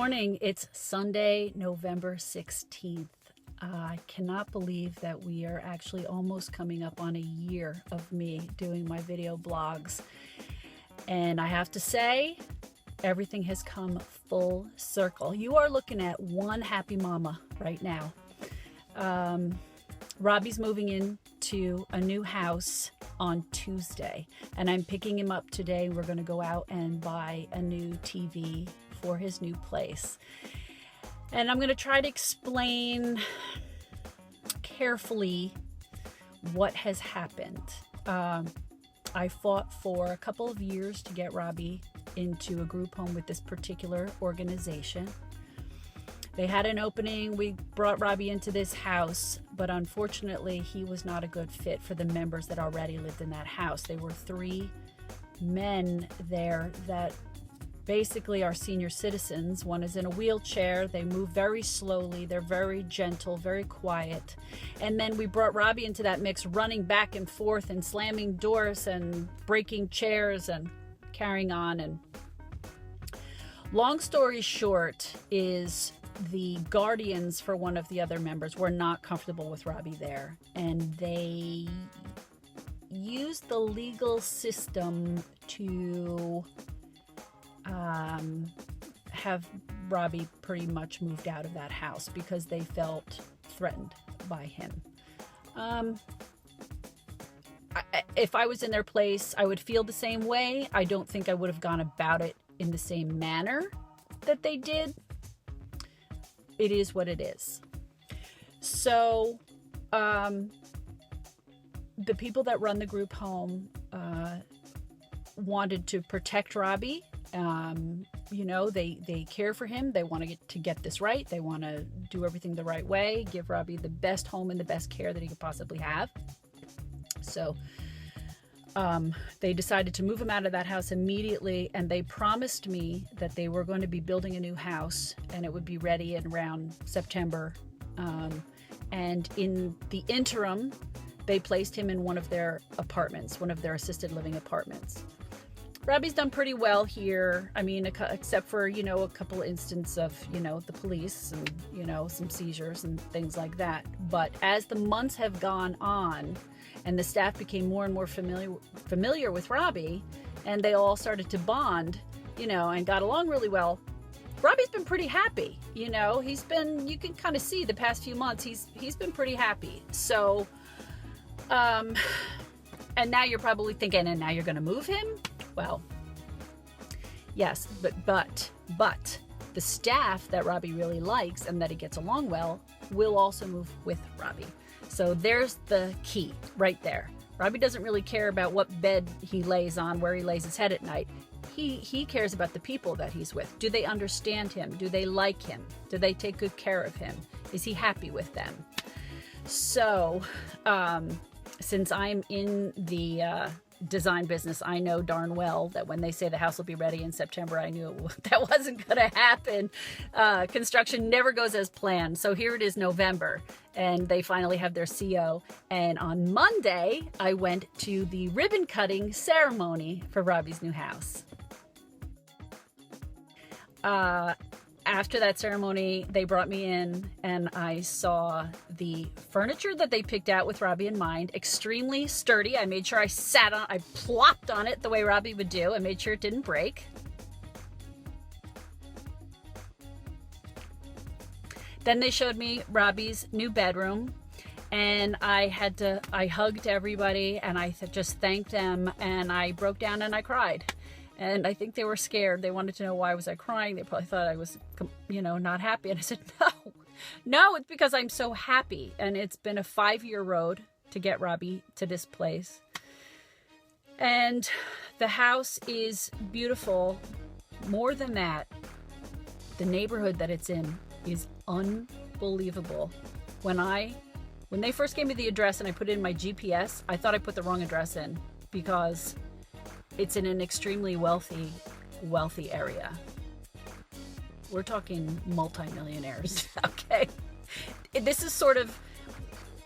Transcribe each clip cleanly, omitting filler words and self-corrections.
morning. It's Sunday, November 16th. I cannot believe that we are actually almost coming up on a year of me doing my video blogs. And I have to say, everything has come full circle. You are looking at one happy mama right now. Robbie's moving into a new house on Tuesday, and I'm picking him up today. We're going to go out and buy a new TV for his new place. And I'm going to try to explain carefully what has happened. I fought for a couple of years to get Robbie into a group home with this particular organization. They had an opening. We brought Robbie into this house, but unfortunately, he was not a good fit for the members that already lived in that house. There were 3 men there that basically are senior citizens. One is in a wheelchair. They move very slowly. They're very gentle, very quiet. And then we brought Robbie into that mix, running back and forth and slamming doors and breaking chairs and carrying on. And long story short is the guardians for one of the other members were not comfortable with Robbie there, and they used the legal system to have Robbie pretty much moved out of that house because they felt threatened by him. If I was in their place, I would feel the same way. I don't think I would have gone about it in the same manner that they did. It is what it is. So the people that run the group home wanted to protect Robbie. They care for him. They want to get this right. They want to do everything the right way, give Robbie the best home and the best care that he could possibly have. So they decided to move him out of that house immediately, and they promised me that they were going to be building a new house and it would be ready in around September. And in the interim, they placed him in one of their apartments, one of their assisted living apartments. Robbie's done pretty well here. I mean, except for, a couple of instances of, the police and, some seizures and things like that. But as the months have gone on and the staff became more and more familiar with Robbie, and they all started to bond, and got along really well, Robbie's been pretty happy. He's been, you can kind of see the past few months, he's been pretty happy. So, and now you're probably thinking, and now you're going to move him? Well, yes, but the staff that Robbie really likes and that he gets along well will also move with Robbie. So there's the key right there. Robbie doesn't really care about what bed he lays on, where he lays his head at night. He cares about the people that he's with. Do they understand him? Do they like him? Do they take good care of him? Is he happy with them? So, since I'm in the design business, I know darn well that when they say the house will be ready in September, I knew that wasn't going to happen. Construction never goes as planned. So here it is, November, and they finally have their CO. And on Monday, I went to the ribbon cutting ceremony for Robbie's new house. After that ceremony, they brought me in and I saw the furniture that they picked out with Robbie in mind. Extremely sturdy. I made sure I plopped on it the way Robbie would do. I made sure it didn't break. Then they showed me Robbie's new bedroom, and I hugged everybody and I just thanked them, and I broke down and I cried. And I think they were scared. They wanted to know why was I crying. They probably thought I was, not happy. And I said, no, it's because I'm so happy. And it's been a 5-year road to get Robbie to this place. And the house is beautiful. More than that, the neighborhood that it's in is unbelievable. When they first gave me the address and I put it in my GPS, I thought I put the wrong address in because it's in an extremely wealthy area. We're talking multimillionaires, okay? This is sort of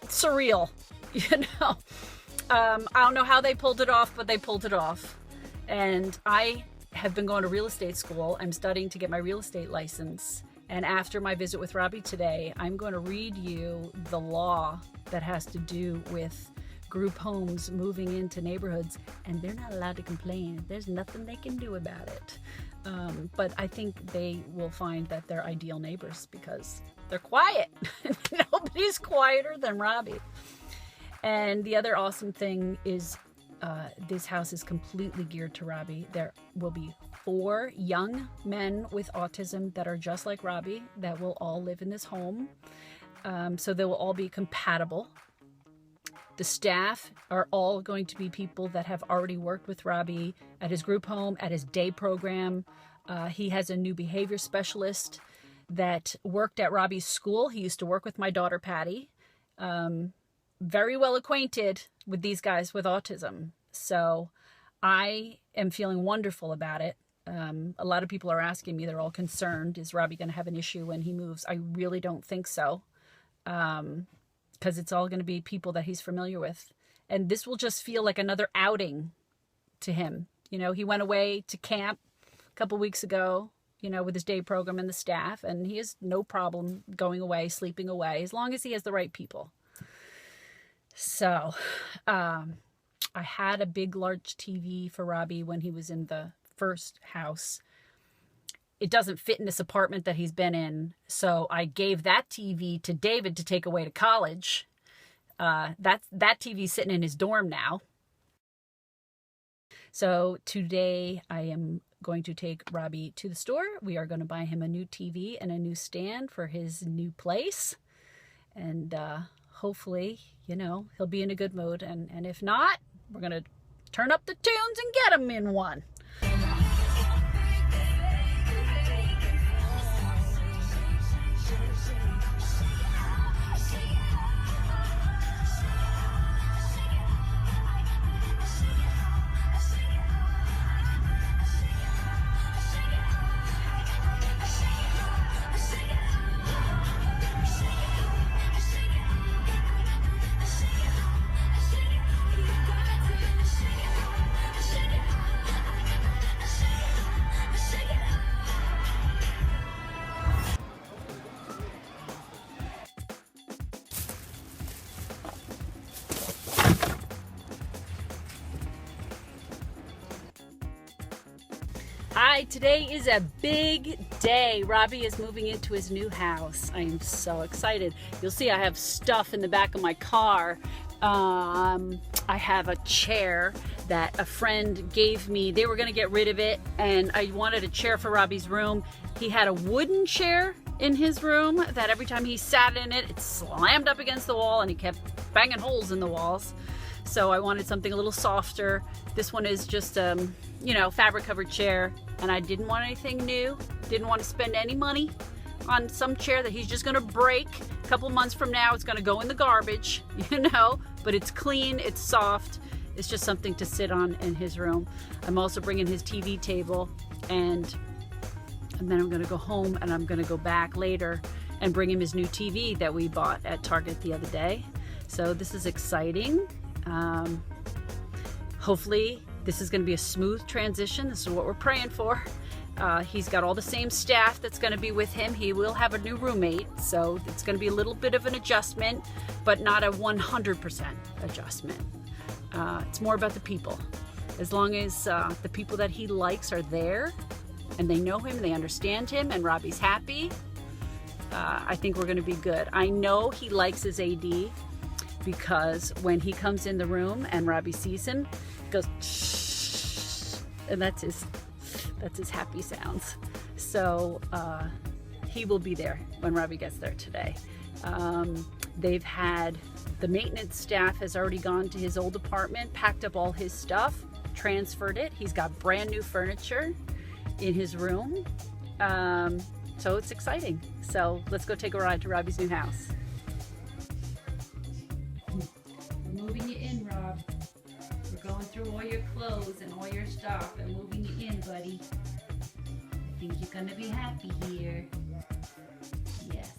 surreal, I don't know how they pulled it off, but they pulled it off. And I have been going to real estate school. I'm studying to get my real estate license. And after my visit with Robbie today, I'm going to read you the law that has to do with group homes moving into neighborhoods, and they're not allowed to complain. There's nothing they can do about it. But I think they will find that they're ideal neighbors because they're quiet. Nobody's quieter than Robbie. And the other awesome thing is this house is completely geared to Robbie. There will be 4 young men with autism that are just like Robbie that will all live in this home. So they will all be compatible. The staff are all going to be people that have already worked with Robbie at his group home, at his day program. He has a new behavior specialist that worked at Robbie's school. He used to work with my daughter, Patty. Very well acquainted with these guys with autism. So I am feeling wonderful about it. A lot of people are asking me, they're all concerned, is Robbie going to have an issue when he moves? I really don't think so. Because it's all going to be people that he's familiar with. And this will just feel like another outing to him. You know, he went away to camp a couple weeks ago, you know, with his day program and the staff, and he has no problem going away, sleeping away, as long as he has the right people. So, I had a big, large TV for Robbie when he was in the first house. It doesn't fit in this apartment that he's been in. So I gave that TV to David to take away to college. That TV's sitting in his dorm now. So today I am going to take Robbie to the store. We are going to buy him a new TV and a new stand for his new place. And hopefully, you know, he'll be in a good mood. And if not, we're going to turn up the tunes and get him in one. Hi, today is a big day. Robbie is moving into his new house. I am so excited. You'll see I have stuff in the back of my car. I have a chair that a friend gave me. They were going to get rid of it, and I wanted a chair for Robbie's room. He had a wooden chair in his room that every time he sat in it, it slammed up against the wall, and he kept banging holes in the walls. So I wanted something a little softer. This one is just you know, fabric covered chair, and I didn't want anything new. Didn't want to spend any money on some chair that he's just gonna break. A couple months from now, it's gonna go in the garbage, you know, but it's clean, it's soft. It's just something to sit on in his room. I'm also bringing his TV table, and then I'm gonna go home, and I'm gonna go back later and bring him his new TV that we bought at Target the other day. So this is exciting. Hopefully this is going to be a smooth transition. This is what we're praying for. He's got all the same staff that's going to be with him. He will have a new roommate, so it's going to be a little bit of an adjustment, but not a 100% adjustment. It's more about the people. As long as the people that he likes are there, and they know him, they understand him, and Robbie's happy, I think we're going to be good. I know he likes his AD, because when he comes in the room and Robbie sees him, he goes, shh, and that's his happy sounds. So he will be there when Robbie gets there today. They've had, the maintenance staff has already gone to his old apartment, packed up all his stuff, transferred it. He's got brand new furniture in his room. So it's exciting. So let's go take a ride to Robbie's new house. Moving you in, Rob. We're going through all your clothes and all your stuff and moving you in, buddy. I think you're gonna be happy here. Yes.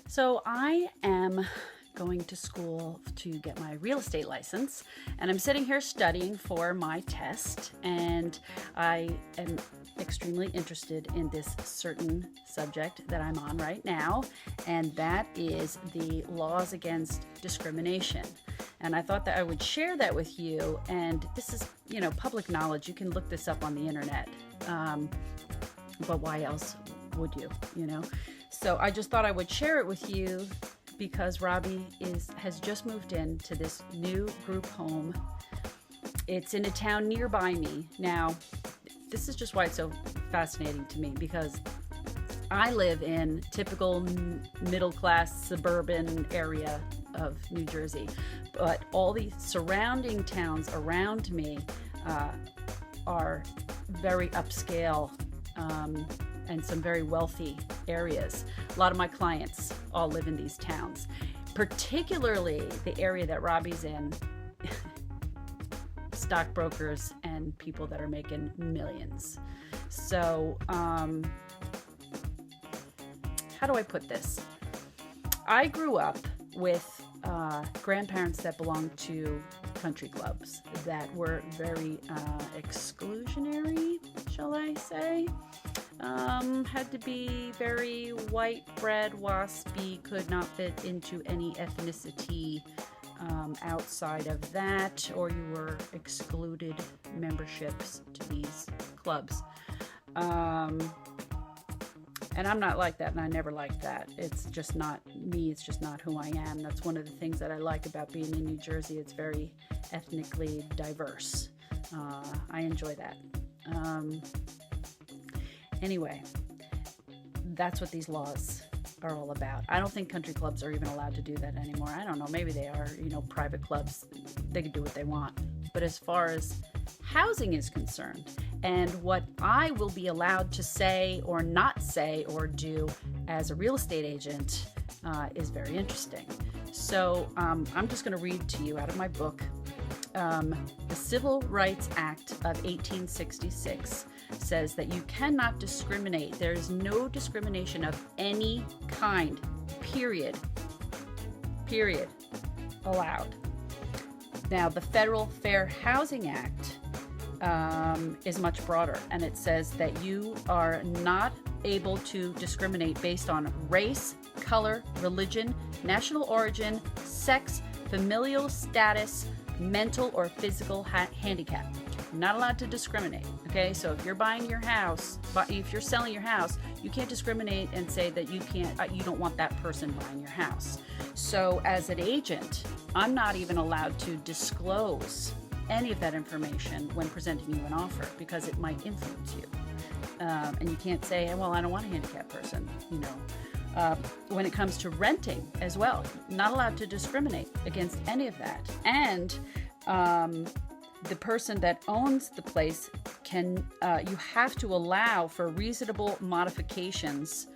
So I am going to school to get my real estate license, and I'm sitting here studying for my test, and I am extremely interested in this certain subject that I'm on right now, and that is the laws against discrimination. And I thought that I would share that with you, and this is, public knowledge. You can look this up on the internet, but why else would you, So I just thought I would share it with you because Robbie has just moved into this new group home. It's in a town nearby me. Now, this is just why it's so fascinating to me, because I live in typical middle-class suburban area of New Jersey, but all the surrounding towns around me are very upscale and some very wealthy areas. A lot of my clients all live in these towns, particularly the area that Robbie's in. Stockbrokers and people that are making millions. So, how do I put this? I grew up with grandparents that belonged to country clubs that were very exclusionary, shall I say. Had to be very white bread, waspy, could not fit into any ethnicity outside of that, or you were excluded memberships to these clubs. And I'm not like that, and I never liked that. It's just not me. It's just not who I am. That's one of the things that I like about being in New Jersey. It's very ethnically diverse. I enjoy that. Anyway, that's what these laws are all about. I don't think country clubs are even allowed to do that anymore. I don't know. Maybe they are, private clubs. They can do what they want. But as far as housing is concerned, and what I will be allowed to say or not say or do as a real estate agent is very interesting. So I'm just going to read to you out of my book. The Civil Rights Act of 1866 says that you cannot discriminate. There is no discrimination of any kind, period, allowed. Now, the Federal Fair Housing Act is much broader, and it says that you are not able to discriminate based on race, color, religion, national origin, sex, familial status, mental or physical handicap. You're not allowed to discriminate. Okay, so if you're buying your house, if you're selling your house, you can't discriminate and say that you don't want that person buying your house. So as an agent, I'm not even allowed to disclose any of that information when presenting you an offer, because it might influence you. And you can't say, well, I don't want a handicapped person, When it comes to renting as well, not allowed to discriminate against any of that. And the person that owns the place you have to allow for reasonable modifications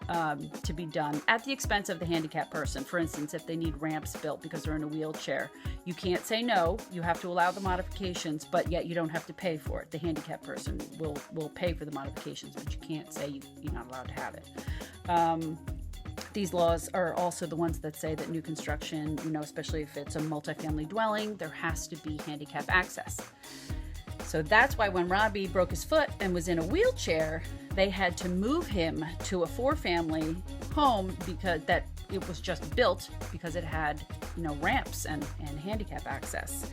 to be done at the expense of the handicapped person. For instance, if they need ramps built because they're in a wheelchair, you can't say no. You have to allow the modifications, but yet you don't have to pay for it. The handicapped person will pay for the modifications, but you can't say you're not allowed to have it. These laws are also the ones that say that new construction, especially if it's a multifamily dwelling, there has to be handicap access. So that's why when Robbie broke his foot and was in a wheelchair, they had to move him to a 4-family home because it was just built because it had, ramps and handicap access.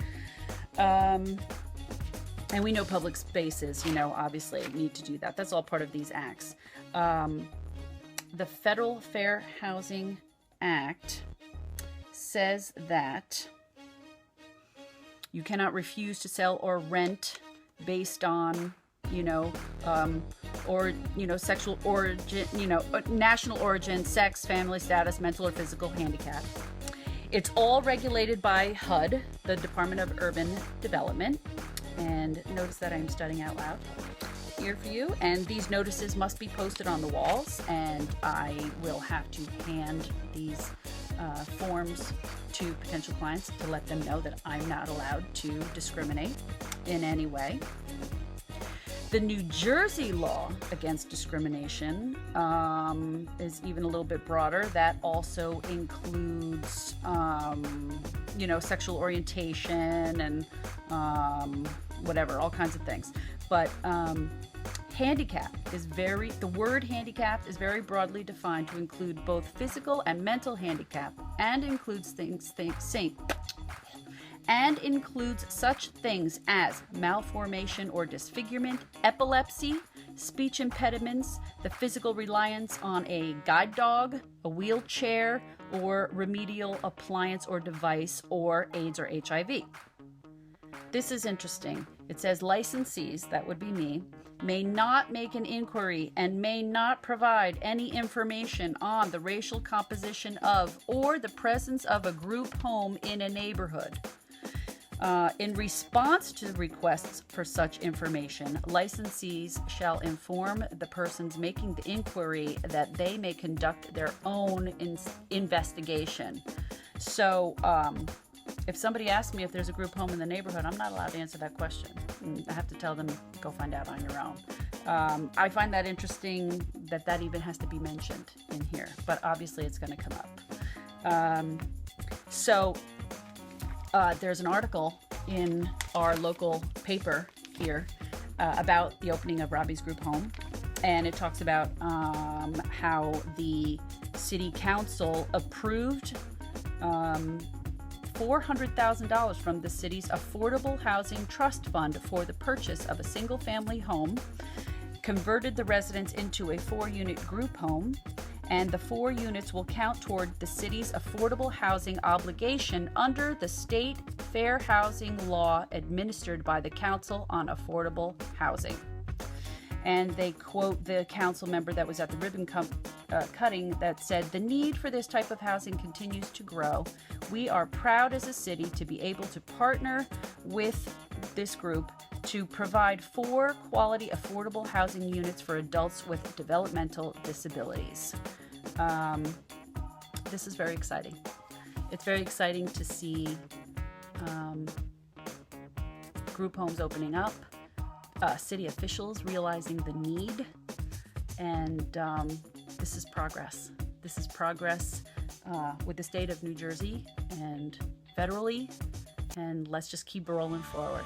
And we know public spaces, obviously need to do that. That's all part of these acts. The Federal Fair Housing Act says that you cannot refuse to sell or rent based on, sexual origin, national origin, sex, family status, mental or physical handicap. It's all regulated by HUD, the Department of Urban Development. And notice that I'm studying out loud here for you. And these notices must be posted on the walls, and I will have to hand these forms to potential clients to let them know that I'm not allowed to discriminate in any way. The New Jersey law against discrimination is even a little bit broader. That also includes, sexual orientation and whatever, all kinds of things. But the word handicap is very broadly defined to include both physical and mental handicap, and includes such things as malformation or disfigurement, epilepsy, speech impediments, the physical reliance on a guide dog, a wheelchair, or remedial appliance or device, or AIDS or HIV. This is interesting. It says licensees, that would be me, may not make an inquiry and may not provide any information on the racial composition of or the presence of a group home in a neighborhood. In response to requests for such information, licensees shall inform the persons making the inquiry that they may conduct their own investigation. So, if somebody asks me if there's a group home in the neighborhood, I'm not allowed to answer that question. I have to tell them, go find out on your own. I find that interesting that even has to be mentioned in here, but obviously it's going to come up. There's an article in our local paper here about the opening of Robbie's group home, and it talks about how the city council approved $400,000 from the city's Affordable Housing Trust Fund for the purchase of a single-family home, converted the residence into a 4-unit group home, and the 4 units will count toward the city's affordable housing obligation under the state fair housing law administered by the Council on Affordable Housing. And they quote the council member that was at the ribbon cutting that said, "The need for this type of housing continues to grow. We are proud as a city to be able to partner with this group to provide 4 quality affordable housing units for adults with developmental disabilities." This is very exciting. It's very exciting to see group homes opening up, city officials realizing the need, and this is progress. This is progress with the state of New Jersey and federally, and let's just keep rolling forward.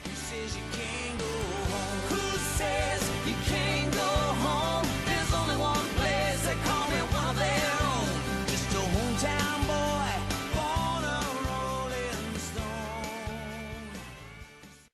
Who says you can't go home? Who says you can't?